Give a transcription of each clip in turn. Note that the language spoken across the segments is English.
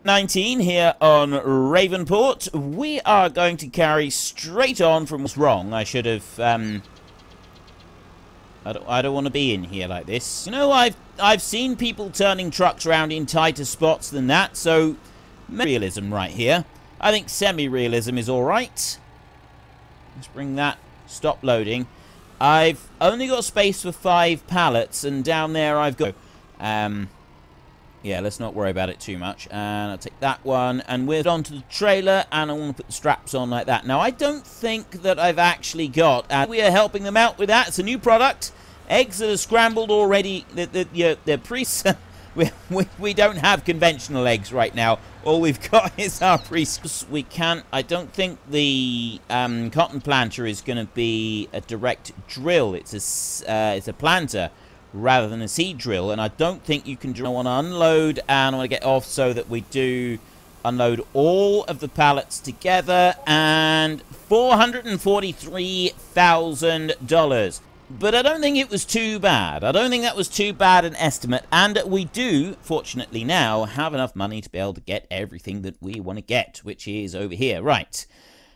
19 here on Ravenport. We are going to carry straight on from what's wrong. I should have, I don't want to be in here like this. You know, I've seen people turning trucks around in tighter spots than that, so realism right here. I think semi-realism is alright. Let's bring that. Stop loading. I've only got space for 5 pallets, and down there I've got... yeah, let's not worry about it too much. And I'll take that one, and we're onto the trailer, and I want to put the straps on like that. Now, I don't think that I've actually got... we are helping them out with that. It's a new product. Eggs that are scrambled already. They're pre... we don't have conventional eggs right now. All we've got is our pre-. We can't... I don't think the cotton planter is going to be a direct drill. It's a planter rather than a seed drill, and I don't think you can drill. I want to unload, and I want to get off so that we do unload all of the pallets together, and $443,000. But I don't think it was too bad. I don't think that was too bad an estimate, and we do, fortunately now, have enough money to be able to get everything that we want to get, which is over here. Right.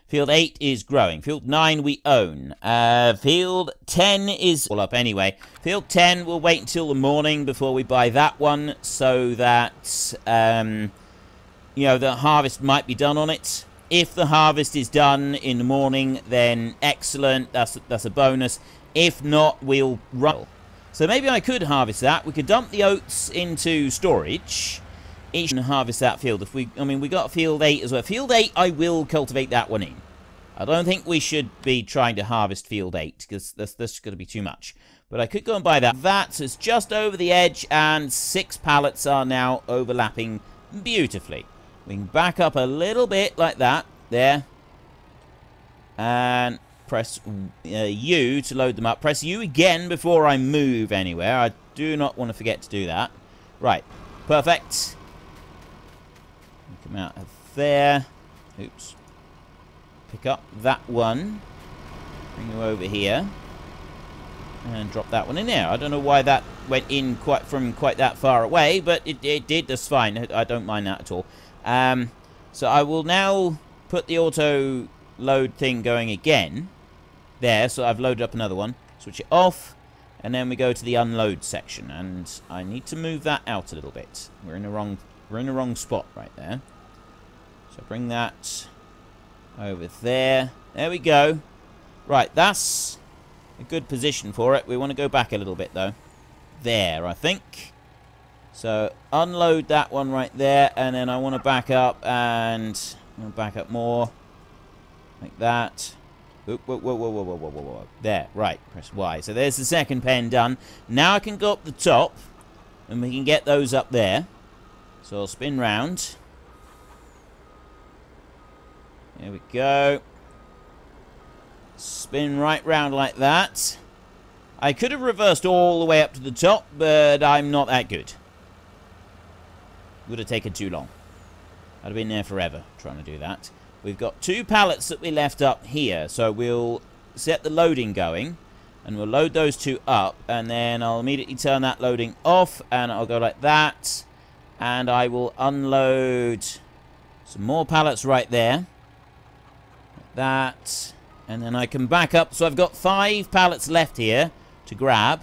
Field 8 is growing. Field 9 we own. Field 10 is all up anyway. Field 10 we'll wait until the morning before we buy that one, so that, you know, the harvest might be done on it. If the harvest is done in the morning, then excellent. That's a bonus. If not, we'll run. So maybe I could harvest that. We could dump the oats into storage. And harvest that field. If we, I mean, we got field 8 as well. Field 8, I will cultivate that one in. I don't think we should be trying to harvest field 8 because that's going to be too much. But I could go and buy that. That is just over the edge, and 6 pallets are now overlapping beautifully. We can back up a little bit like that. There. And press U to load them up. Press U again before I move anywhere. I do not want to forget to do that. Right. Perfect. Come out of there. Oops. Pick up that one. Bring you over here. And drop that one in there. I don't know why that went in from quite that far away, but it did. That's fine. I don't mind that at all. So I will now put the auto load thing going again. There. So I've loaded up another one. Switch it off. And then we go to the unload section. And I need to move that out a little bit. We're in the wrong spot right there. So bring that over there. There we go. Right, that's a good position for it. We want to go back a little bit, though. There, I think. So unload that one right there, and then I want to back up, and back up more. Like that. Whoa, whoa, whoa, whoa, whoa, whoa, whoa, whoa. There, right. Press Y. So there's the second pen done. Now I can go up the top, and we can get those up there. So I'll spin round. There we go. Spin right round like that. I could have reversed all the way up to the top, but I'm not that good. Would have taken too long. I'd have been there forever trying to do that. We've got 2 pallets that we left up here, so we'll set the loading going, and we'll load those 2 up, and then I'll immediately turn that loading off, and I'll go like that, and I will unload some more pallets right there. That, and then I can back up. So I've got 5 pallets left here to grab.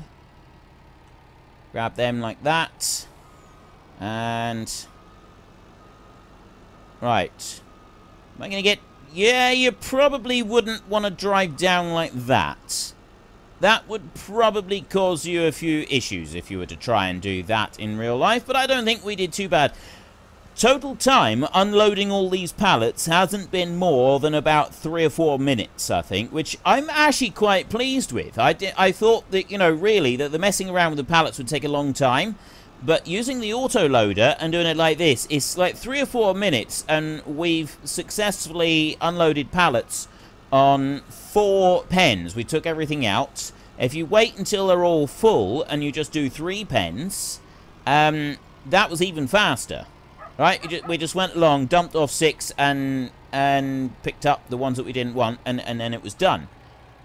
Grab them like that. And right. Am I going to get... Yeah, you probably wouldn't want to drive down like that. That would probably cause you a few issues if you were to try and do that in real life, but I don't think we did too bad. Total time unloading all these pallets hasn't been more than about 3 or 4 minutes, I think, which I'm actually quite pleased with. I thought that, you know, really, that the messing around with the pallets would take a long time, but using the auto loader and doing it like this, it's like 3 or 4 minutes, and we've successfully unloaded pallets on 4 pens. We took everything out. If you wait until they're all full and you just do 3 pens, that was even faster. Right, we just went along, dumped off 6, and picked up the ones that we didn't want, and then it was done.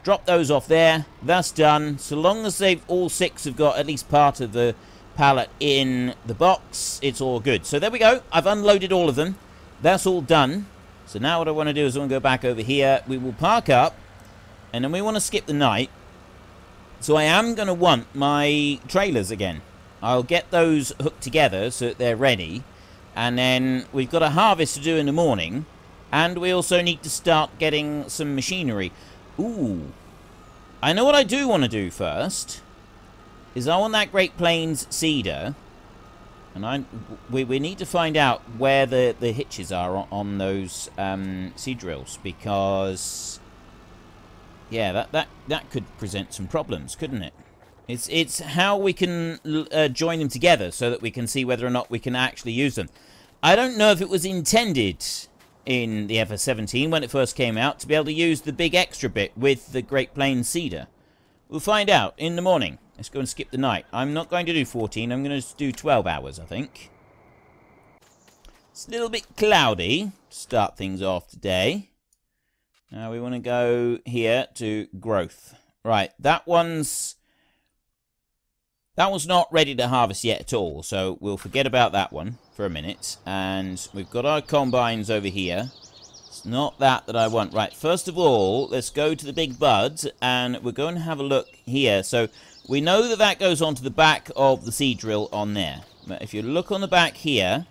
Drop those off there. That's done. So long as they've all 6 have got at least part of the pallet in the box. It's all good. So there we go. I've unloaded all of them. That's all done. So now what I want to do is I want to go back over here. We will park up, and then we want to skip the night. So I am going to want my trailers again. I'll get those hooked together so that they're ready. And then we've got a harvest to do in the morning. And we also need to start getting some machinery. Ooh. I know what I do want to do first. Is I want that Great Plains seeder. And we need to find out where the hitches are on those seed drills. Because, yeah, that could present some problems, couldn't it? It's how we can join them together so that we can see whether or not we can actually use them. I don't know if it was intended in the FS17 when it first came out to be able to use the big extra bit with the Great Plains seeder. We'll find out in the morning. Let's go and skip the night. I'm not going to do 14. I'm going to do 12 hours, I think. It's a little bit cloudy to start things off today. Now we want to go here to growth. Right, that one's not ready to harvest yet at all, so we'll forget about that one for a minute. And we've got our combines over here. It's not that I want. Right, first of all, let's go to the big bud, and we're going to have a look here. So we know that goes onto the back of the seed drill on there. But if you look on the back here,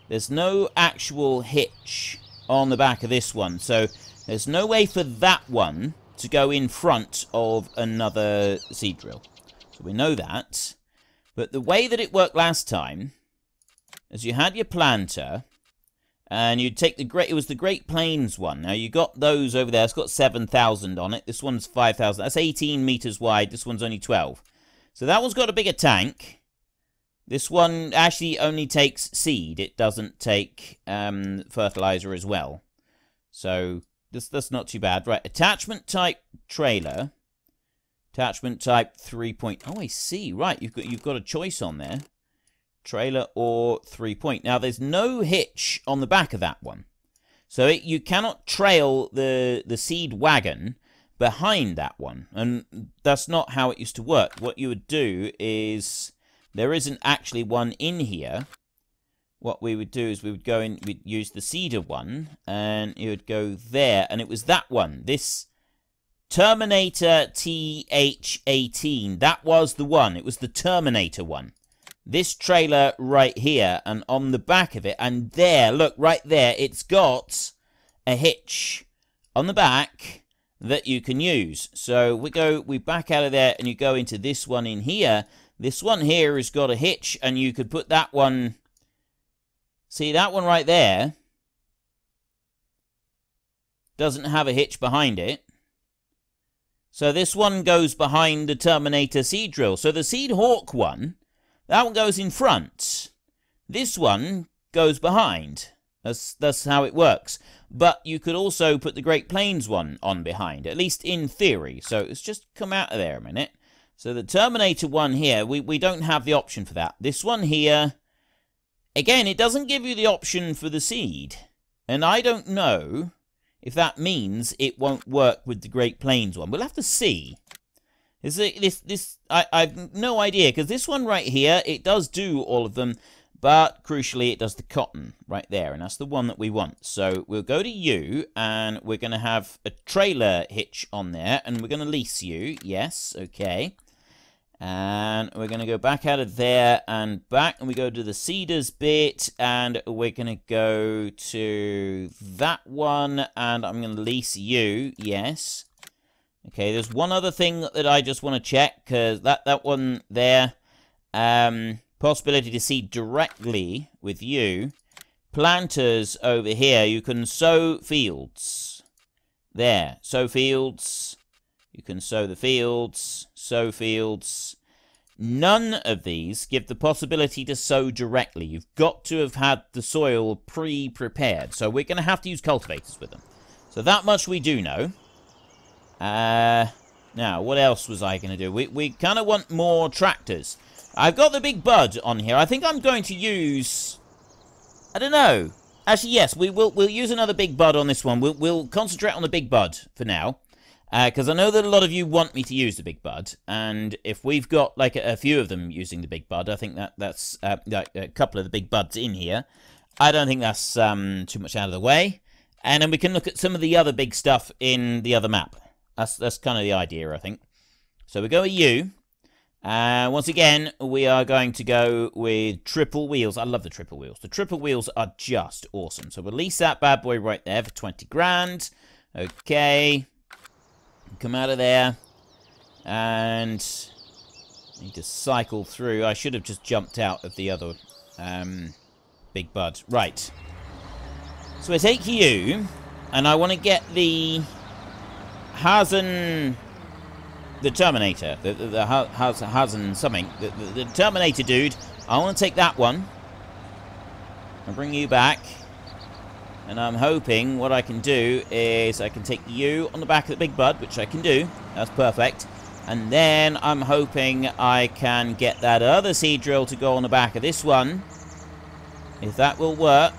there's no actual hitch on the back of this one. So there's no way for that one to go in front of another seed drill. So we know that. But the way that it worked last time is you had your planter, and you'd take it was the Great Plains one. Now you got those over there. It's got 7,000 on it. This one's 5,000. That's 18 meters wide. This one's only 12. So that one's got a bigger tank. This one actually only takes seed. It doesn't take fertilizer as well. So that's not too bad. Right, attachment type trailer. Attachment type 3 point. Oh, I see. Right, you've got a choice on there. Trailer or 3 point. Now, there's no hitch on the back of that one. So you cannot trail the seed wagon behind that one. And that's not how it used to work. What you would do is, there isn't actually one in here. What we would do is we would go in, we'd use the seeder one, and it would go there. And it was that one. This Terminator TH18. That was the one. It was the Terminator one. This trailer right here, and on the back of it, and there, look, right there, it's got a hitch on the back that you can use. So we back out of there, and you go into this one in here. This one here has got a hitch, and you could put that one, see that one right there, doesn't have a hitch behind it. So this one goes behind the Terminator seed drill. So the Seed Hawk one, that one goes in front. This one goes behind. That's how it works. But you could also put the Great Plains one on behind, at least in theory. So let's just come out of there a minute. So the Terminator one here, we don't have the option for that. This one here, again, it doesn't give you the option for the seed. And I don't know if that means it won't work with the Great Plains one. We'll have to see. I've no idea, because this one right here, it does do all of them, but crucially it does the cotton right there, and that's the one that we want. So we'll go to you, and we're going to have a trailer hitch on there, and we're going to lease you. Yes, okay. And we're going to go back out of there and back, and we go to the seeders bit, and we're going to go to that one, and I'm going to lease you. Yes. Okay, there's one other thing that I just want to check, because that one there, possibility to seed directly with you. Planters over here, you can sow fields. There, sow fields. You can sow the fields, sow fields. None of these give the possibility to sow directly. You've got to have had the soil pre-prepared. So we're going to have to use cultivators with them. So that much we do know. Now, what else was I going to do? We kind of want more tractors. I've got the big bud on here. I think I'm going to use, I don't know. Actually, yes, we'll use another big bud on this one. We'll concentrate on the big bud for now. Because I know that a lot of you want me to use the Big Bud, and if we've got like a few of them using the Big Bud, I think that's a couple of the Big Buds in here. I don't think that's too much out of the way. And then we can look at some of the other big stuff in the other map. That's kind of the idea, I think. So we go with you. Once again, we are going to go with triple wheels. I love the triple wheels. The triple wheels are just awesome. So we'll lease that bad boy right there for 20 grand. Okay. Come out of there. And need to cycle through. I should have just jumped out of the other Big Bud. Right. So I take you, and I want to get the Hazen, the Terminator, the Hazen something, the Terminator dude. I want to take that one and bring you back. And I'm hoping what I can do is I can take you on the back of the Big Bud, which I can do. That's perfect. And then I'm hoping I can get that other seed drill to go on the back of this one. If that will work,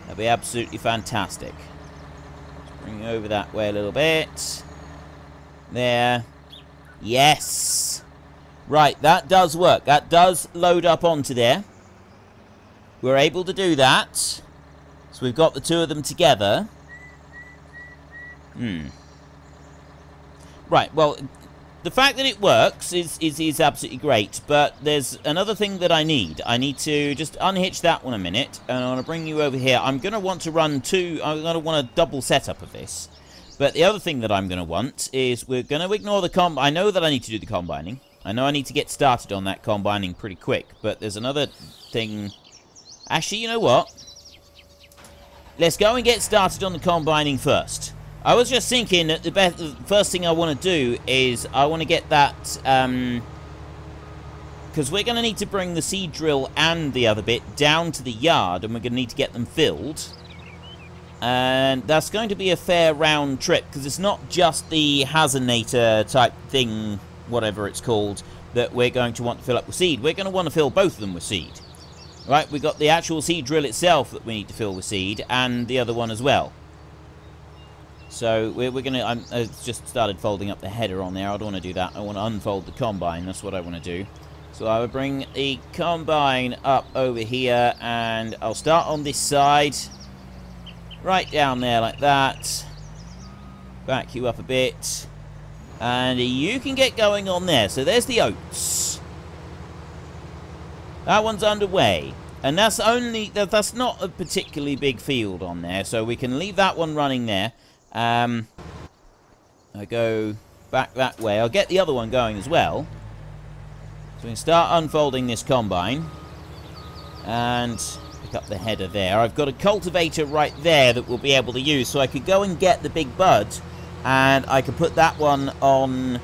that'd be absolutely fantastic. Let's bring it over that way a little bit. There. Yes! Right, that does work. That does load up onto there. We're able to do that. So we've got the two of them together. Right, well, the fact that it works is absolutely great, but there's another thing that I need. I need to just unhitch that one a minute, and I want to bring you over here. I'm going to want to run two, I'm going to want a double setup of this. But the other thing that I'm going to want is we're going to ignore the I know that I need to do the combining. I know I need to get started on that combining pretty quick, but there's another thing. Actually, you know what? Let's go and get started on the combining first. I was just thinking that the first thing I want to do is I want to get that, because we're going to need to bring the seed drill and the other bit down to the yard, and we're going to need to get them filled. And that's going to be a fair round trip, because it's not just the Hazenator type thing, whatever it's called, that we're going to want to fill up with seed. We're going to want to fill both of them with seed. Right, we've got the actual seed drill itself that we need to fill with seed, and the other one as well. So we're going to... I just started folding up the header on there. I don't want to do that. I want to unfold the combine. That's what I want to do. So I will bring the combine up over here, and I'll start on this side. Right down there like that. Back you up a bit. And you can get going on there. So there's the oats. That one's underway. And that's only... That's not a particularly big field on there. So we can leave that one running there. I go back that way. I'll get the other one going as well. So we can start unfolding this combine. And pick up the header there. I've got a cultivator right there that we'll be able to use. So I could go and get the Big Bud. And I could put that one on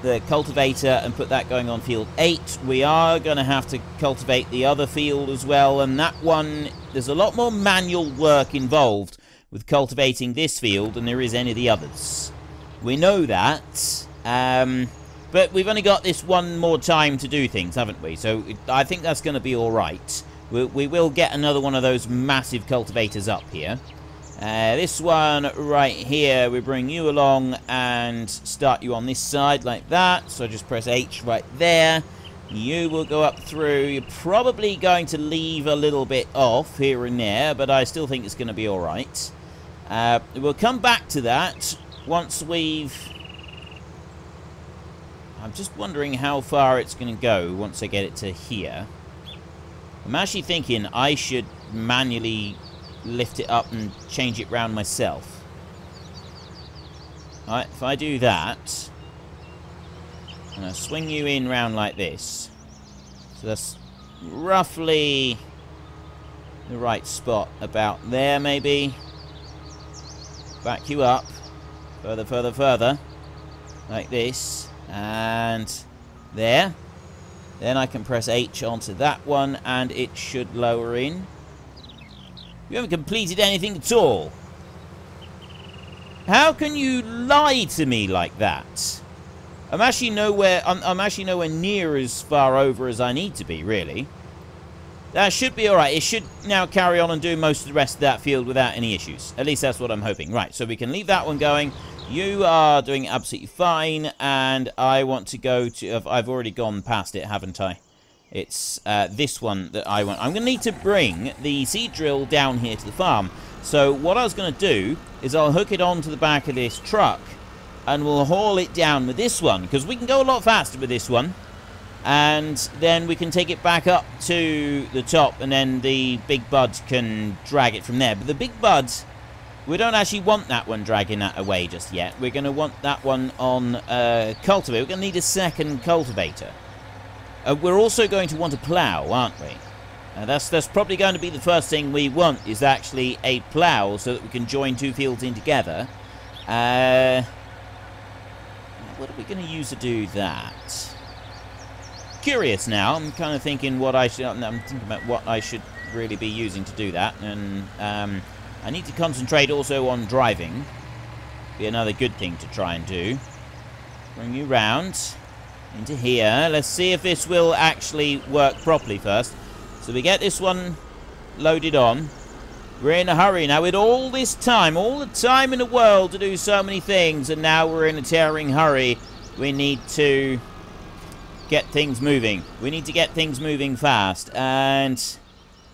the cultivator and put that going on field 8. We are going to have to cultivate the other field as well. And that one, there's a lot more manual work involved with cultivating this field than there is any of the others. We know that, but we've only got this one more time to do things, haven't we? So I think that's going to be alright. We will get another one of those massive cultivators up here. This one right here, we bring you along and start you on this side like that. So just press H right there. You will go up through. You're probably going to leave a little bit off here and there, but I still think it's going to be alright. We'll come back to that once we've... I'm just wondering how far it's going to go once I get it to here. I'm actually thinking I should manually lift it up and change it round myself. Alright, if I do that, and I swing you in round like this, so that's roughly the right spot about there maybe. Back you up, further, further, further, like this, and there. Then I can press H onto that one, and it should lower in. You haven't completed anything at all. How can you lie to me like that? I'm actually nowhere. I'm actually nowhere near as far over as I need to be, really. That should be alright. It should now carry on and do most of the rest of that field without any issues. At least that's what I'm hoping. Right, so we can leave that one going. You are doing absolutely fine, and I want to go to... I've already gone past it, haven't I? It's this one that I want. I'm going to need to bring the seed drill down here to the farm. So what I was going to do is I'll hook it onto the back of this truck, and we'll haul it down with this one, because we can go a lot faster with this one. And then we can take it back up to the top, and then the big bud can drag it from there. But the big bud, we don't actually want that one dragging that away just yet. We're going to want that one on cultivator. We're going to need a second cultivator. We're also going to want a plough, aren't we? That's probably going to be the first thing we want, is actually a plough, so that we can join two fields in together. What are we going to use to do that? Curious now. I'm kind of thinking what I should... I'm thinking about what I should really be using to do that. And I need to concentrate also on driving. Be another good thing to try and do. Bring you round into here. Let's see if this will actually work properly first. So we get this one loaded on. We're in a hurry now with all this time, all the time in the world to do so many things, and now we're in a tearing hurry. We need to get things moving. We need to get things moving fast. And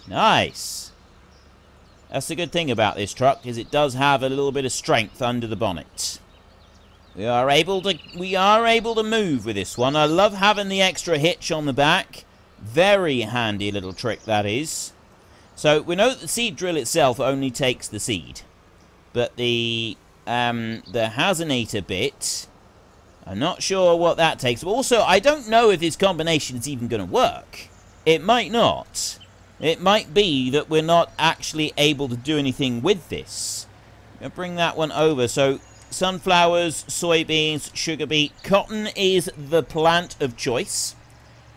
nice. That's the good thing about this truck, is it does have a little bit of strength under the bonnet. We are able to move with this one. I love having the extra hitch on the back. Very handy little trick that is. So we know that the seed drill itself only takes the seed, but the Hazenator bit, I'm not sure what that takes. But also, I don't know if this combination is even going to work. It might not. It might be that we're not actually able to do anything with this. I'm going to bring that one over. So sunflowers, soybeans, sugar beet. Cotton is the plant of choice.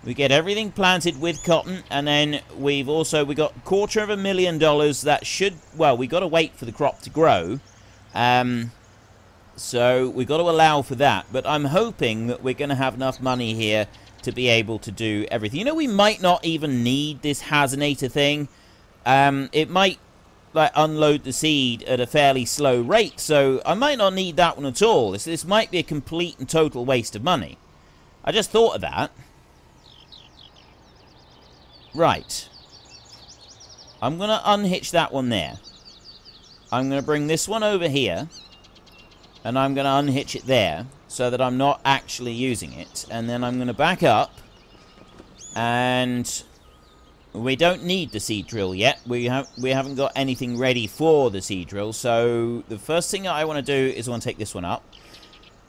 We get everything planted with cotton, and then we got $250,000 that should... Well, we got to wait for the crop to grow. So we've got to allow for that. But I'm hoping that we're going to have enough money here to be able to do everything. You know, we might not even need this Hazenator thing. It might like unload the seed at a fairly slow rate, so I might not need that one at all. This might be a complete and total waste of money. I just thought of that. Right. I'm going to unhitch that one there. I'm going to bring this one over here, and I'm going to unhitch it there, so that I'm not actually using it. And then I'm going to back up, and we don't need the seed drill yet. We haven't got anything ready for the seed drill, so the first thing I want to do is I want to take this one up.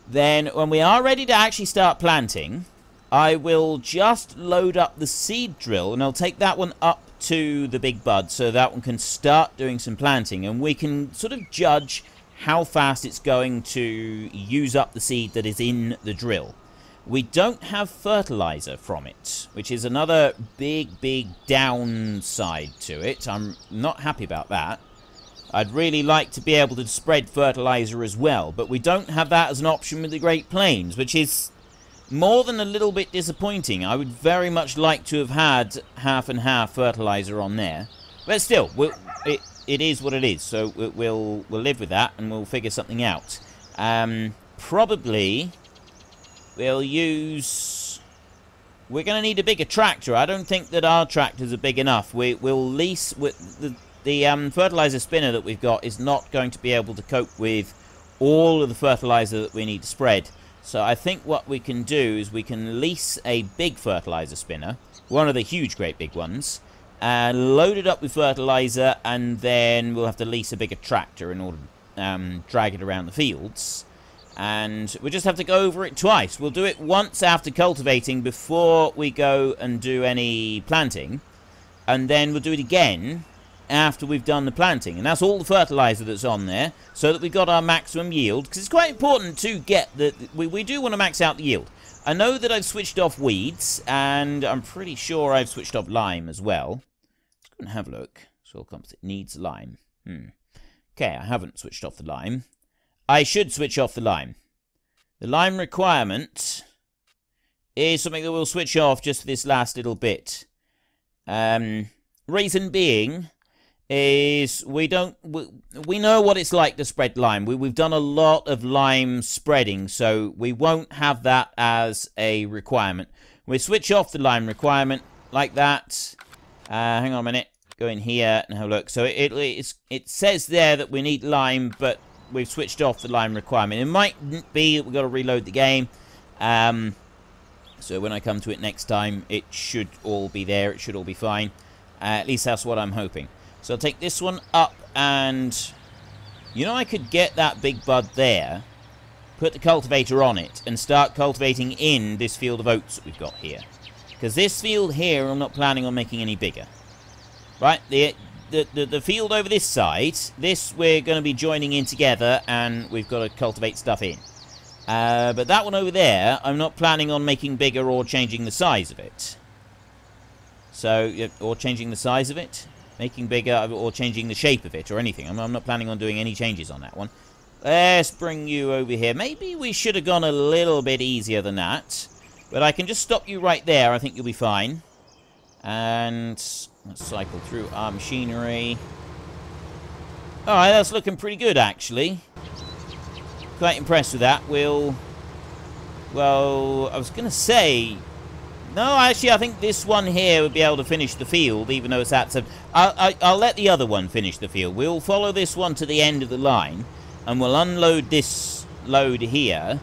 Then, when we are ready to actually start planting, I will just load up the seed drill, and I'll take that one up to the big bud, so that one can start doing some planting, and we can sort of judge how fast it's going to use up the seed that is in the drill. We don't have fertilizer from it, which is another big downside to it. I'm not happy about that. I'd really like to be able to spread fertilizer as well, but we don't have that as an option with the Great Plains, which is more than a little bit disappointing. I would very much like to have had half and half fertilizer on there. But still, it is what it is, so we'll live with that, and we'll figure something out. Probably we'll use... We're going to need a bigger tractor. I don't think that our tractors are big enough. We'll lease... The fertilizer spinner that we've got is not going to be able to cope with all of the fertilizer that we need to spread. So I think what we can do is we can lease a big fertilizer spinner, one of the huge, great big ones, and load it up with fertilizer, and then we'll have to lease a bigger tractor in order to drag it around the fields. And we'll just have to go over it twice. We'll do it once after cultivating before we go and do any planting, and then we'll do it again after we've done the planting. And that's all the fertilizer that's on there, so that we've got our maximum yield, because it's quite important to get the... We do want to max out the yield. I know that I've switched off weeds, and I'm pretty sure I've switched off lime as well. Let's go and have a look. Soil composite needs lime. Okay, I haven't switched off the lime. I should switch off the lime. The lime requirement is something that we'll switch off just for this last little bit. Reason being is we know what it's like to spread lime. We've done a lot of lime spreading, so we won't have that as a requirement. We switch off the lime requirement like that. Hang on a minute. Go in here and have a look. So it says there that we need lime, but we've switched off the lime requirement. It might be that we've got to reload the game. So when I come to it next time, it should all be there. It should all be fine. At least that's what I'm hoping. So I'll take this one up and... You know, I could get that big bud there, put the cultivator on it, and start cultivating in this field of oats that we've got here. Because this field here, I'm not planning on making any bigger. Right? The field over this side, this we're going to be joining in together, and we've got to cultivate stuff in. But that one over there, I'm not planning on making bigger or changing the size of it. So, or changing the size of it, making bigger, or changing the shape of it, or anything. I'm not planning on doing any changes on that one. Let's bring you over here. Maybe we should have gone a little bit easier than that. But I can just stop you right there. I think you'll be fine. And let's cycle through our machinery. Alright, that's looking pretty good, actually. Quite impressed with that. Well, I was going to say... No, actually, I think this one here would be able to finish the field, even though it's at 7. I'll let the other one finish the field. We'll follow this one to the end of the line, and we'll unload this load here.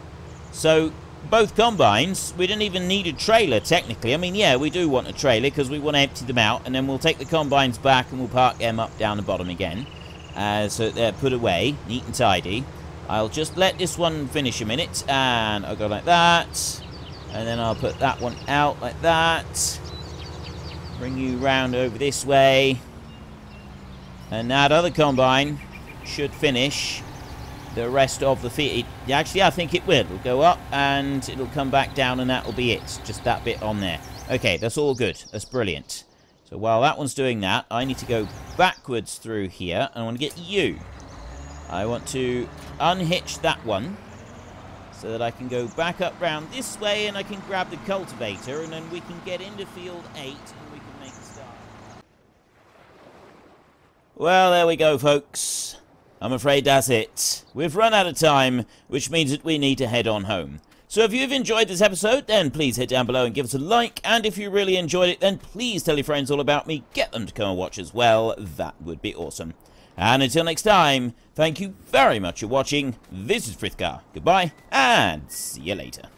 So, both combines, we didn't even need a trailer, technically. I mean, yeah, we do want a trailer, because we want to empty them out, and then we'll take the combines back, and we'll park them up down the bottom again. So they're put away, neat and tidy. I'll just let this one finish a minute, and I'll go like that. And then I'll put that one out like that. Bring you round over this way. And that other combine should finish the rest of the field. Actually, I think it will. It'll go up and it'll come back down and that'll be it. Just that bit on there. Okay, that's all good. That's brilliant. So while that one's doing that, I need to go backwards through here. And I want to get you. I want to unhitch that one. So that I can go back up round this way and I can grab the cultivator and then we can get into field 8 and we can make a start. Well, there we go, folks. I'm afraid that's it. We've run out of time, which means that we need to head on home. So if you've enjoyed this episode, then please hit down below and give us a like. And if you really enjoyed it, then please tell your friends all about me. Get them to come and watch as well. That would be awesome. And until next time, thank you very much for watching. This is Frithgar. Goodbye, and see you later.